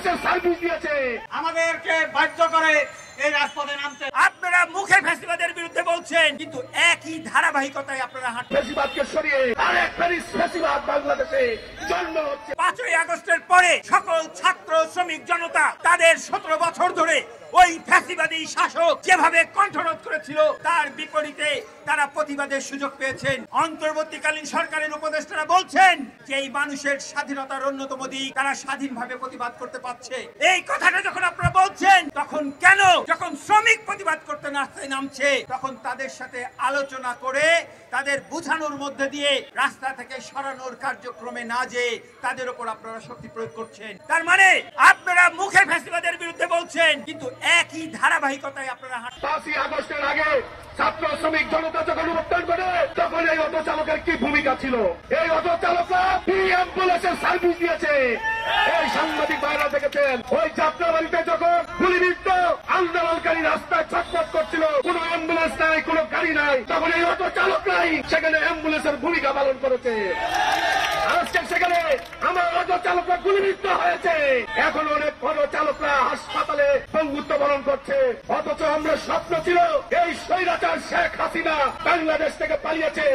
অ্যাম্বুলেন্সের সার্ভিস দিয়েছে, আমাদেরকে বাধ্য করে এই রাজপথে নামতে। আপনারা মুখে ফ্যাসিবাদের বিরুদ্ধে বলছেন, কিন্তু একই ধারাবাহিকতায় আপনারা ফ্যাসিবাদকে সরিয়ে আরেক ফ্যাসিবাদ বাংলাদেশে জন্ম হচ্ছে। 5ই আগস্টের পরে সকল ছাত্র শ্রমিক জনতা তাদের 17 বছর ধরে ওই ফ্যাসিবাদী শাসক যেভাবে কণ্ঠরোধ করেছিল তার বিপরীতে তারা প্রতিবাদের সুযোগ পেয়েছেন। অন্তর্বর্তীকালীন সরকারের উপদেষ্টারা বলছেন যে এই মানুষের স্বাধীনতার অন্যতম দিক, তারা স্বাধীনভাবে প্রতিবাদ করতে পারছে। এই কথাটা যখন আপনারা বলছেন, তখন কেন যখন শ্রমিক প্রতিবাদ করতে নামছে তখন তাদের সাথে আলোচনা করে তাদের বুঝানোর মধ্যে দিয়ে রাস্তা থেকে সরানোর কার্যক্রমে না যেয়ে তাদের উপর আপনারা শক্তি প্রয়োগ করছেন? তার মানে আপনারা মুখে ফ্যাসিবাদের বিরুদ্ধে বলছেন, কিন্তু একই ধারাবাহিকতায় আপনারা 5ই আগস্টের আগে ছাত্র শ্রমিক জনতা যখন উত্থান করে তখন এই অটো চালকের কি ভূমিকা ছিল? এই অটো চালকরা অ্যাম্বুলেন্সের সার্ভিস দিয়েছে। এই সাংবাদিক ভাইরা দেখেছেন ওই যাত্রাবাড়িতে যখন গুলিবিদ্ধ আন্দোলনকারী রাস্তায় ছটফট করছিল, কোন অ্যাম্বুলেন্স নাই, কোন গাড়ি নাই, তখন এই অটো চালকরাই সেখানে অ্যাম্বুলেন্সের ভূমিকা পালন করেছে। আজকে সেখানে আমার অটো চালকরা গুলিবিদ্ধ হয়েছে, এখন অনেক অটো চালকরা হাসপাতালে পঙ্গুত্ব বরণ করছে। অথচ আমরা স্বপ্ন ছিল এই স্বৈরাচার শেখ হাসিনা বাংলাদেশ থেকে পালিয়েছে,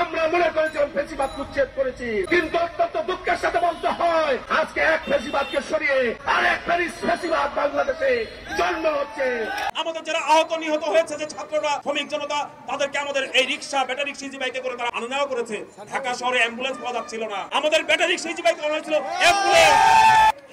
আমরা মনে করেছিলাম ফ্যাসিবাদ উচ্ছেদ করেছি, কিন্তু অত্যন্ত দুঃখের সাথে বলতে হয় আজকে এক ফ্যাসিবাদকে সরিয়ে আরেক ফ্যাসিবাদ বাংলাদেশে জন্ম হচ্ছে। আমাদের যারা আহত নিহত হয়েছে, যে ছাত্ররা শ্রমিক জনতা, তাদেরকে আমাদের এই রিক্সা ব্যাটারি রিক্সা ইজি বাইকে করে তারা আনা নেওয়া করেছে। ঢাকা শহরে অ্যাম্বুলেন্স পাওয়া যাচ্ছিল না, আমাদের ব্যাটারি রিক্সা ইজি বাইকে আনা হয়েছিল অ্যাম্বুলেন্স।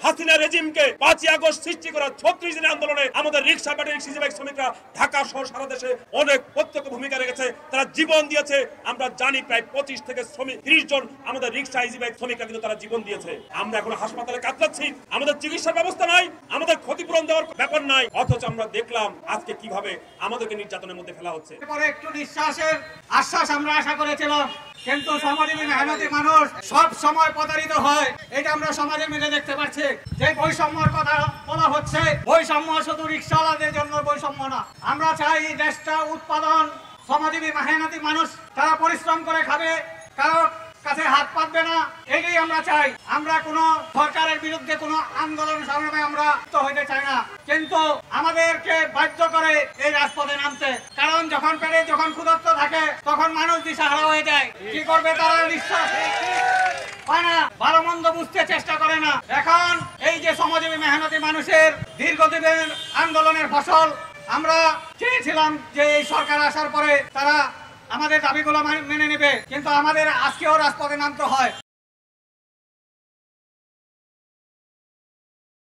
হাসিনা রেজিমকে 5ই আগস্ট সৃষ্টি করা 36 দিনের আন্দোলনে আমাদের রিক্সা ব্যাটারি রিক্সা ইজি বাইক শ্রমিকরা ঢাকা সহ সারা দেশে অনেক প্রত্যক্ষ ভূমিকা রেখেছে, তারা জীবন দিয়েছে। আমরা জানি প্রায় 25 থেকে 30 জন আমাদের রিক্সা ইজি বাইক শ্রমিকরা কিন্তু তারা জীবন দিয়েছে। আমরা এখন হাসপাতালে কাতরাচ্ছি, আমাদের চিকিৎসার ব্যবস্থা নাই, আমাদের ক্ষতিপূরণ দেওয়ার ব্যাপার নাই, অথচ আমরা দেখলাম আজকে কিভাবে আমাদেরকে নির্যাতনের মধ্যে ফেলা হচ্ছে। পরে একটু নিঃশ্বাসের আশ্বাস আমরা আশা করেছিলাম, কিন্তু শ্রমজীবী মেহনতি মানুষ সব সময় প্রতারিত হয়। এটা আমরা সমাজে মিলে দেখতে পাচ্ছি। যে বৈষম্যের কথা বলা হচ্ছে, বৈষম্য শুধু রিক্সাওয়ালাদের জন্য বৈষম্য না। আমরা চাই দেশটা উৎপাদন, শ্রমজীবী মেহনতি মানুষ তারা পরিশ্রম করে খাবে, কারো কাছে হাত পাতবে না, এটাই আমরা চাই। আমরা কোন সরকারের বিরুদ্ধে কোন আন্দোলন সংগ্রামে আমরা হইতে চাই না, কিন্তু আমাদেরকে বাধ্য করে এই রাজপথে নামতে। কারণ যখন পেটে যখন ক্ষুধার্ত থাকে তখন মানুষ দিশাহারা হয়ে যায়। কি করবে তারা নিঃশ্বাস পায় না, ভালো মন্দ বুঝতে চেষ্টা করে না। এখন এই যে শ্রমজীবী মেহনতি মানুষের দীর্ঘদিনের আন্দোলনের ফসল, আমরা চেয়েছিলাম যে এই সরকার আসার পরে তারা আমাদের দাবিগুলো মেনে নেবে, কিন্তু আমাদের আজকেও রাজপথে নামতে হয়।